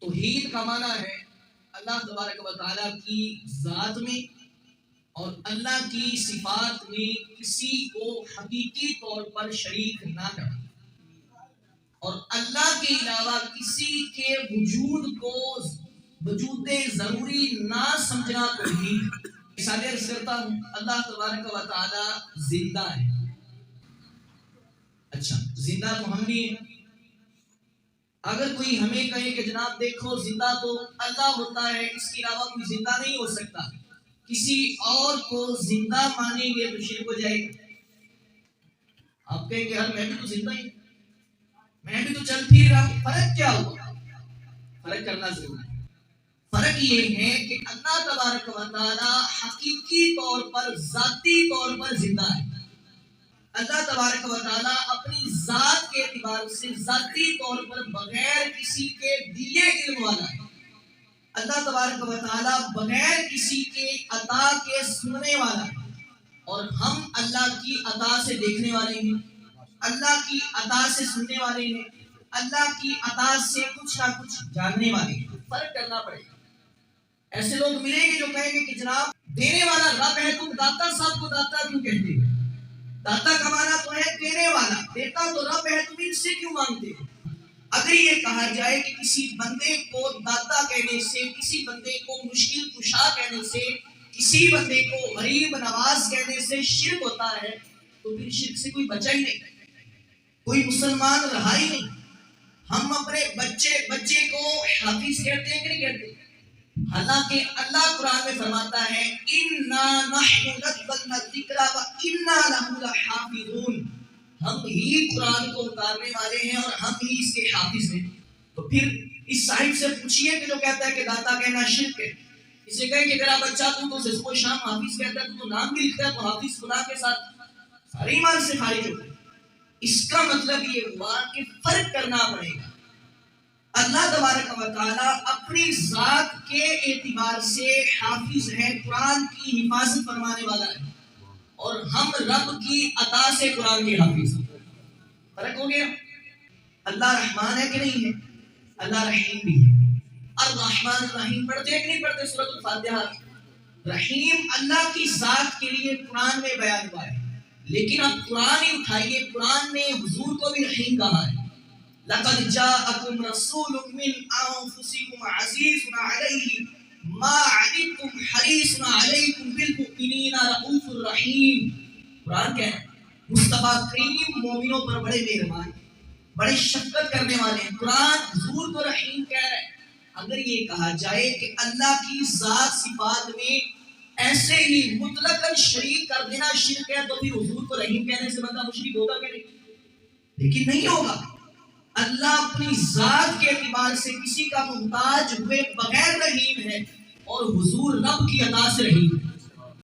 توحید کا معنی ہے اللہ تبارک و تعالیٰ کی ذات میں اور اللہ کی صفات میں کسی کو حقیقی طور پر شریک نہ کرنا، اور اللہ کے علاوہ کسی کے وجود کو وجود ضروری نہ سمجھنا توحید۔ مثال عرض کرتا ہوں، اللہ تبارک و تعالیٰ زندہ ہے۔ اچھا، زندہ تو ہم بھی ہیں۔ اگر کوئی ہمیں کہے کہ جناب دیکھو زندہ تو اللہ ہوتا ہے، اس کے علاوہ کوئی زندہ نہیں ہو سکتا، کسی اور کو زندہ مانیں گے تو شرک ہو جائے گا۔ آپ کہیں گے یار میں بھی تو زندہ ہی، میں بھی تو چل پھر رہا ہوں، فرق کیا ہوا؟ فرق کرنا ضروری ہے۔ فرق یہ ہے کہ اللہ تبارک و تعالی حقیقی طور پر، ذاتی طور پر زندہ ہے۔ اللہ تبارک و تعالیٰ اپنی ذات کے اعتبار سے ذاتی طور پر بغیر کسی کے دیے علم والا ہے۔ اللہ تبارک و تعالیٰ بغیر کسی کے عطا کے سننے والا ہے، اور ہم اللہ کی عطا سے دیکھنے والے ہیں، اللہ کی عطا سے سننے والے ہیں، اللہ کی عطا سے کچھ نہ کچھ جاننے والے ہیں۔ فرق کرنا پڑے گا۔ ایسے لوگ ملیں گے جو کہیں گے کہ جناب دینے والا رب ہے، تم داتا صاحب کو داتا کیوں کہتے ہیں؟ داتا کا معنی تو ہے دینے والا، دیتا تو رب ہے، تم ان سے کیوں مانگتے ہو؟ اگر یہ کہا جائے کہ کسی بندے کو داتا کہنے سے، کسی بندے کو مشکل کشا کہنے سے، کسی بندے کو غریب نواز کہنے سے شرک ہوتا ہے، تو پھر شرک سے کوئی بچا ہی نہیں، کوئی مسلمان رہا ہی نہیں۔ ہم اپنے بچے کو حافظ کہتے ہیں کہ نہیں کہتے؟ حالانکہ اللہ قرآن میں فرماتا ہے اِنَّا نَحْنُ نَزَّلْنَا الذِّكْرَ وَإِنَّا لَهُ لَحَافِظُونَ، ہم ہی قرآن کو اتارنے والے ہیں اور ہم ہی اس کے حافظ ہیں۔ تو پھر اس صاحب سے پوچھئے کہ جو کہتا ہے کہ داتا کہنا شرک ہے، اسے کہیں کہ میرا بچہ تو صبح شام حافظ کہتا ہے، تو نام بھی لکھتا ہے، تو حافظ خدا کے ساتھ سارے ایمان سے خارج ہو گئے۔ اس کا مطلب یہ ہوا کہ فرق کرنا پڑے گا۔ اللہ تبارک و تعالیٰ اپنی ذات کے اعتبار سے حافظ ہے، قرآن کی حفاظت فرمانے والا ہے، اور ہم رب کی عطا سے قرآن کے حافظ ہیں۔ فرق ہو گیا۔ اللہ رحمان ہے کہ نہیں ہے؟ اللہ رحیم بھی ہے۔ الرحمن الرحیم پڑھتے ہیں کہ نہیں پڑھتے سورۃ الفاتحہ؟ رحیم اللہ کی ذات کے لیے قرآن میں بیان ہوا ہے، لیکن اب قرآن ہی اٹھائیے، قرآن نے حضور کو بھی رحیم کہا ہے۔ لَقَدْ جَاءَكُمْ رَسُولٌ مِّنْ أَنفُسِكُمْ عَزِيزٌ عَلَيْهِ مَا عَنِتُّمْ حَرِيصٌ عَلَيْكُمْ بِالْمُؤْمِنِينَ رَءُوفٌ رَحِيمٌ۔ قرآن کہہ رہا ہے مصطفیٰ کریم مومنوں پر بڑے مہربان، بڑے شفقت کرنے والے ہیں۔ قرآن حضور کو رحیم کہہ رہا ہے۔ اگر یہ کہا جائے کہ اللہ کی ذات صفات میں ایسے ہی مطلقاً شریک کر دینا شرک ہے، تو پھر حضور کو رحیم کہنے سے بندہ مشرک ہوگا کہ نہیں؟ لیکن نہیں ہوگا۔ اللہ اپنی ذات کے اعتبار سے کسی کا محتاج ہوئے بغیر رحیم ہے، اور حضور رب کی عطا سے رحیم ہے۔